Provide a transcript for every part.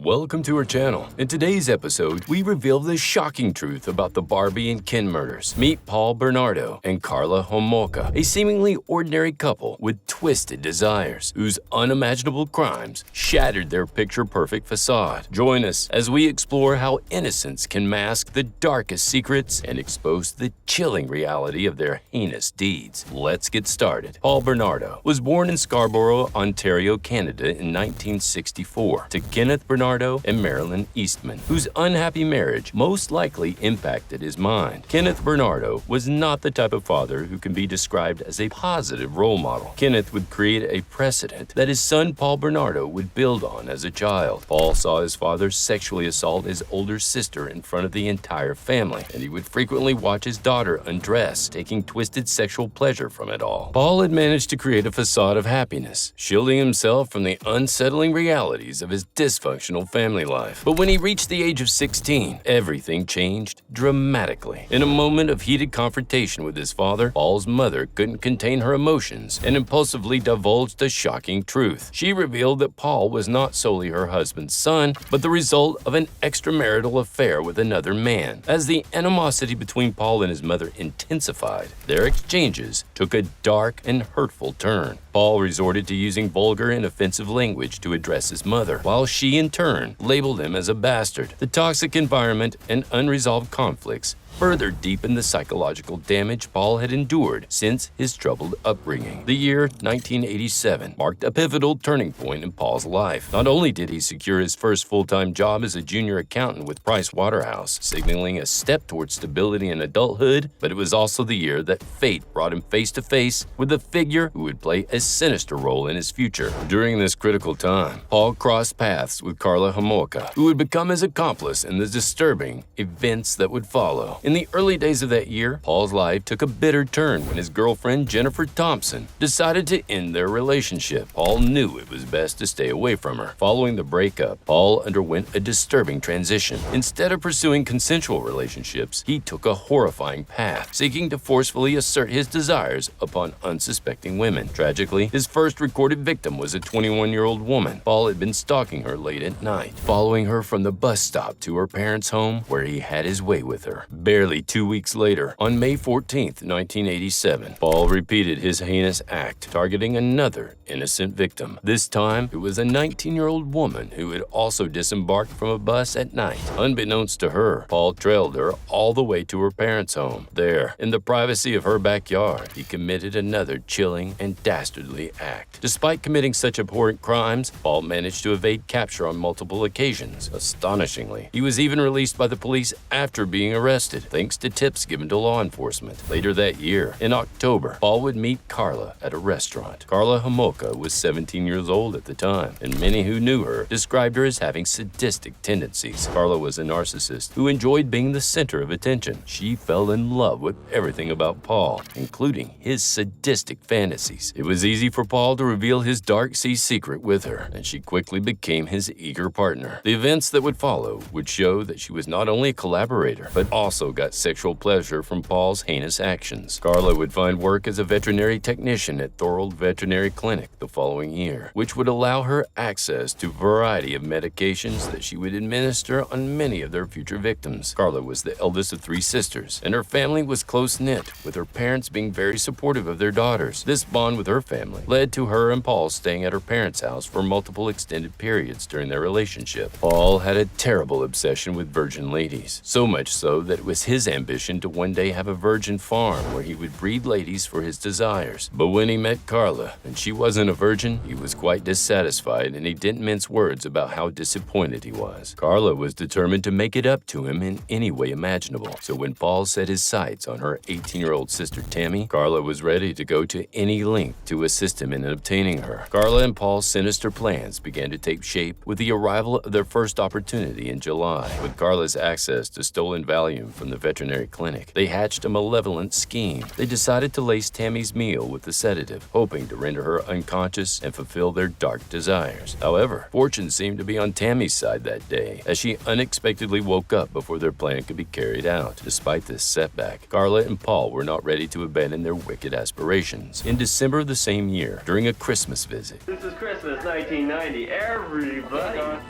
Welcome to our channel. In today's episode, we reveal the shocking truth about the Barbie and Ken murders. Meet Paul Bernardo and Karla Homolka, a seemingly ordinary couple with twisted desires, whose unimaginable crimes shattered their picture-perfect facade. Join us as we explore how innocence can mask the darkest secrets and expose the chilling reality of their heinous deeds. Let's get started. Paul Bernardo was born in Scarborough, Ontario, Canada in 1964 to Kenneth Bernardo and Marilyn Eastman, whose unhappy marriage most likely impacted his mind. Kenneth Bernardo was not the type of father who can be described as a positive role model. Kenneth would create a precedent that his son Paul Bernardo would build on as a child. Paul saw his father sexually assault his older sister in front of the entire family, and he would frequently watch his daughter undress, taking twisted sexual pleasure from it all. Paul had managed to create a facade of happiness, shielding himself from the unsettling realities of his dysfunctional family life. But when he reached the age of 16, everything changed dramatically. In a moment of heated confrontation with his father, Paul's mother couldn't contain her emotions and impulsively divulged a shocking truth. She revealed that Paul was not solely her husband's son, but the result of an extramarital affair with another man. As the animosity between Paul and his mother intensified, their exchanges took a dark and hurtful turn. Paul resorted to using vulgar and offensive language to address his mother, while she in turn labeled him as a bastard. The toxic environment and unresolved conflicts further deepened the psychological damage Paul had endured since his troubled upbringing. The year 1987 marked a pivotal turning point in Paul's life. Not only did he secure his first full-time job as a junior accountant with Price Waterhouse, signaling a step towards stability in adulthood, but it was also the year that fate brought him face-to-face with a figure who would play a sinister role in his future. During this critical time, Paul crossed paths with Karla Homolka, who would become his accomplice in the disturbing events that would follow. In the early days of that year, Paul's life took a bitter turn when his girlfriend Jennifer Thompson decided to end their relationship. Paul knew it was best to stay away from her. Following the breakup, Paul underwent a disturbing transition. Instead of pursuing consensual relationships, he took a horrifying path, seeking to forcefully assert his desires upon unsuspecting women. Tragically, his first recorded victim was a 21-year-old woman. Paul had been stalking her late at night, following her from the bus stop to her parents' home where he had his way with her. Barely 2 weeks later, on May 14, 1987, Paul repeated his heinous act, targeting another innocent victim. This time, it was a 19-year-old woman who had also disembarked from a bus at night. Unbeknownst to her, Paul trailed her all the way to her parents' home. There, in the privacy of her backyard, he committed another chilling and dastardly act. Despite committing such abhorrent crimes, Paul managed to evade capture on multiple occasions. Astonishingly, he was even released by the police after being arrested, thanks to tips given to law enforcement. Later that year, in October, Paul would meet Karla at a restaurant. Karla Homolka was 17 years old at the time, and many who knew her described her as having sadistic tendencies. Karla was a narcissist who enjoyed being the center of attention. She fell in love with everything about Paul, including his sadistic fantasies. It was easy for Paul to reveal his dark sea secret with her, and she quickly became his eager partner. The events that would follow would show that she was not only a collaborator, but also got sexual pleasure from Paul's heinous actions. Karla would find work as a veterinary technician at Thorold Veterinary Clinic the following year, which would allow her access to a variety of medications that she would administer on many of their future victims. Karla was the eldest of 3 sisters, and her family was close-knit, with her parents being very supportive of their daughters. This bond with her family led to her and Paul staying at her parents' house for multiple extended periods during their relationship. Paul had a terrible obsession with virgin ladies, so much so that it was his ambition to one day have a virgin farm where he would breed ladies for his desires. But when he met Karla and she wasn't a virgin, he was quite dissatisfied, and he didn't mince words about how disappointed he was. Karla was determined to make it up to him in any way imaginable. So when Paul set his sights on her 18-year-old sister Tammy, Karla was ready to go to any length to assist him in obtaining her. Karla and Paul's sinister plans began to take shape with the arrival of their first opportunity in July. With Karla's access to stolen Valium from the veterinary clinic, they hatched a malevolent scheme. They decided to lace Tammy's meal with the sedative, hoping to render her unconscious and fulfill their dark desires. However, fortune seemed to be on Tammy's side that day, as she unexpectedly woke up before their plan could be carried out. Despite this setback, Karla and Paul were not ready to abandon their wicked aspirations. In December of the same year, during a Christmas visit, This is Christmas 1990. Everybody.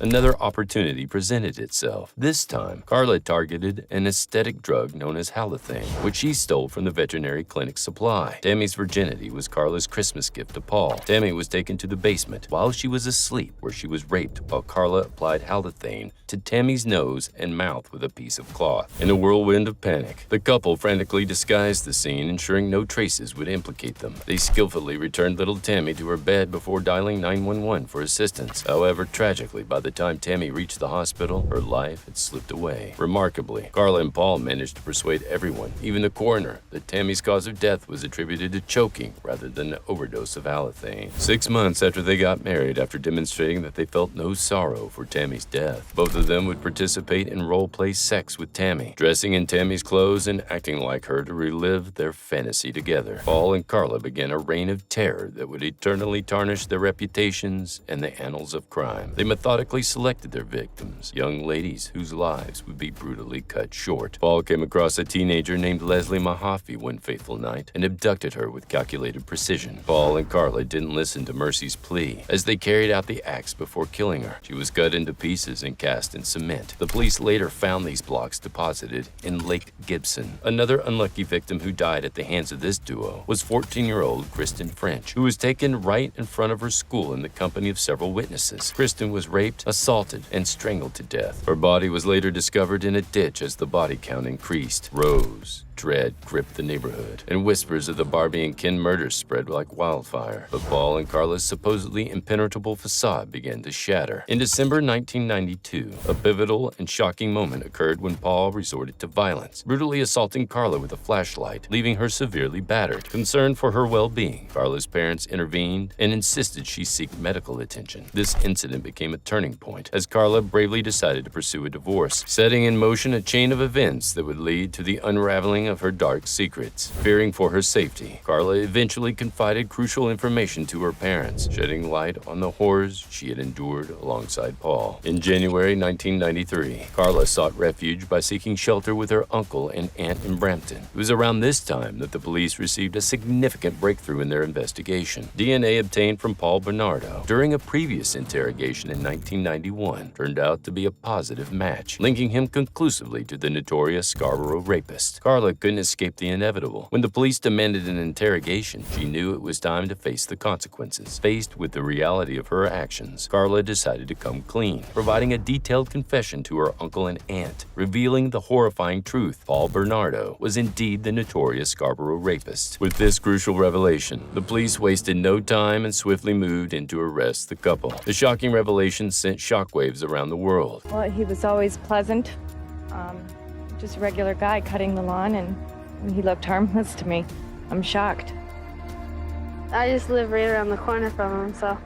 another opportunity presented itself. This time, Karla targeted an aesthetic drug known as halothane, which she stole from the veterinary clinic supply. Tammy's virginity was Karla's Christmas gift to Paul. Tammy was taken to the basement while she was asleep, where she was raped while Karla applied halothane to Tammy's nose and mouth with a piece of cloth. In a whirlwind of panic, the couple frantically disguised the scene, ensuring no traces would implicate them. They skillfully returned little Tammy to her bed before dialing 911 for assistance. However, tragically, by the time Tammy reached the hospital, her life had slipped away. Remarkably, Karla and Paul managed to persuade everyone, even the coroner, that Tammy's cause of death was attributed to choking rather than an overdose of halothane. 6 months after they got married, after demonstrating that they felt no sorrow for Tammy's death, both of them would participate in role-play sex with Tammy, dressing in Tammy's clothes and acting like her to relive their fantasy together. Paul and Karla began a reign of terror that would eternally tarnish their reputations and the annals of crime. They methodically selected their victims, young ladies whose lives would be brutally cut short. Paul came across a teenager named Leslie Mahaffey one fateful night and abducted her with calculated precision. Paul and Karla didn't listen to Mercy's plea as they carried out the acts before killing her. She was cut into pieces and cast in cement. The police later found these blocks deposited in Lake Gibson. Another unlucky victim who died at the hands of this duo was 14-year-old Kristen French, who was taken right in front of her school in the company of several witnesses. Kristen was raped, assaulted, and strangled to death. Her body was later discovered in a ditch as the body count increased. Dread gripped the neighborhood, and whispers of the Barbie and Ken murders spread like wildfire. But Paul and Karla's supposedly impenetrable facade began to shatter. In December 1992, a pivotal and shocking moment occurred when Paul resorted to violence, brutally assaulting Karla with a flashlight, leaving her severely battered. Concerned for her well-being, Karla's parents intervened and insisted she seek medical attention. This incident became a turning point as Karla bravely decided to pursue a divorce, setting in motion a chain of events that would lead to the unraveling of her dark secrets. Fearing for her safety, Karla eventually confided crucial information to her parents, shedding light on the horrors she had endured alongside Paul. In January 1993, Karla sought refuge by seeking shelter with her uncle and aunt in Brampton. It was around this time that the police received a significant breakthrough in their investigation. DNA obtained from Paul Bernardo during a previous interrogation in 1991 turned out to be a positive match, linking him conclusively to the notorious Scarborough rapist. Karla couldn't escape the inevitable. When the police demanded an interrogation, she knew it was time to face the consequences. Faced with the reality of her actions, Karla decided to come clean, providing a detailed confession to her uncle and aunt, revealing the horrifying truth. Paul Bernardo was indeed the notorious Scarborough rapist. With this crucial revelation, the police wasted no time and swiftly moved in to arrest the couple. The shocking revelation sent shockwaves around the world. Well, he was always pleasant. Just a regular guy cutting the lawn, and he looked harmless to me. I'm shocked. I just live right around the corner from him, so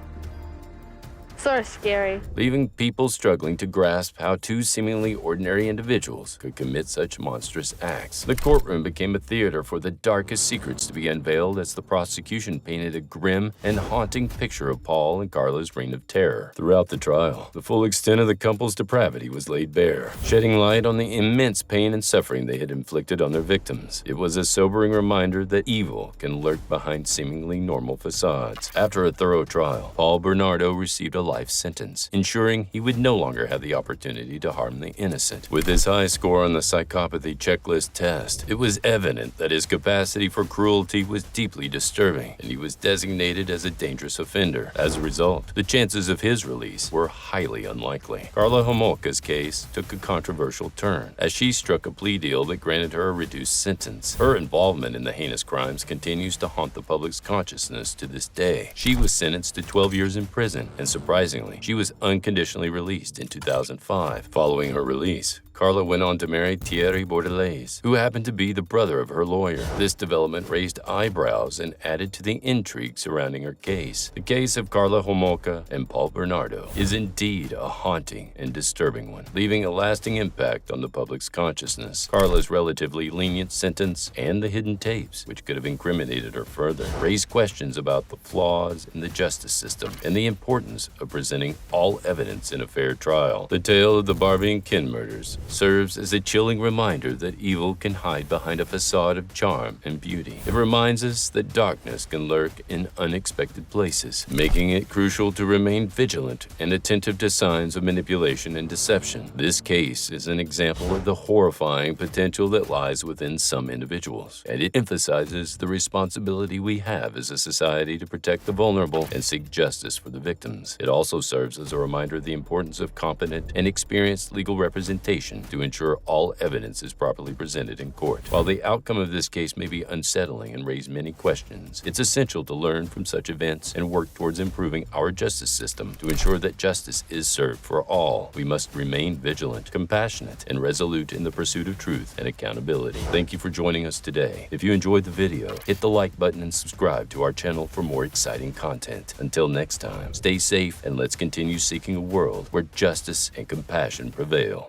sort of scary. Leaving people struggling to grasp how two seemingly ordinary individuals could commit such monstrous acts. The courtroom became a theater for the darkest secrets to be unveiled as the prosecution painted a grim and haunting picture of Paul and Karla's reign of terror. Throughout the trial, the full extent of the couple's depravity was laid bare, shedding light on the immense pain and suffering they had inflicted on their victims. It was a sobering reminder that evil can lurk behind seemingly normal facades. After a thorough trial, Paul Bernardo received a life sentence, ensuring he would no longer have the opportunity to harm the innocent. With his high score on the psychopathy checklist test, it was evident that his capacity for cruelty was deeply disturbing, and he was designated as a dangerous offender. As a result, the chances of his release were highly unlikely. Karla Homolka's case took a controversial turn, as she struck a plea deal that granted her a reduced sentence. Her involvement in the heinous crimes continues to haunt the public's consciousness to this day. She was sentenced to 12 years in prison, and surprisingly, she was unconditionally released in 2005. Following her release, Karla went on to marry Thierry Bordelais, who happened to be the brother of her lawyer. This development raised eyebrows and added to the intrigue surrounding her case. The case of Karla Homolka and Paul Bernardo is indeed a haunting and disturbing one, leaving a lasting impact on the public's consciousness. Karla's relatively lenient sentence and the hidden tapes, which could have incriminated her further, raised questions about the flaws in the justice system and the importance of presenting all evidence in a fair trial. The tale of the Barbie and Ken murders serves as a chilling reminder that evil can hide behind a facade of charm and beauty. It reminds us that darkness can lurk in unexpected places, making it crucial to remain vigilant and attentive to signs of manipulation and deception. This case is an example of the horrifying potential that lies within some individuals, and it emphasizes the responsibility we have as a society to protect the vulnerable and seek justice for the victims. It also serves as a reminder of the importance of competent and experienced legal representation to ensure all evidence is properly presented in court. While the outcome of this case may be unsettling and raise many questions, it's essential to learn from such events and work towards improving our justice system to ensure that justice is served for all. We must remain vigilant, compassionate, and resolute in the pursuit of truth and accountability. Thank you for joining us today. If you enjoyed the video, hit the like button and subscribe to our channel for more exciting content. Until next time, stay safe and let's continue seeking a world where justice and compassion prevail.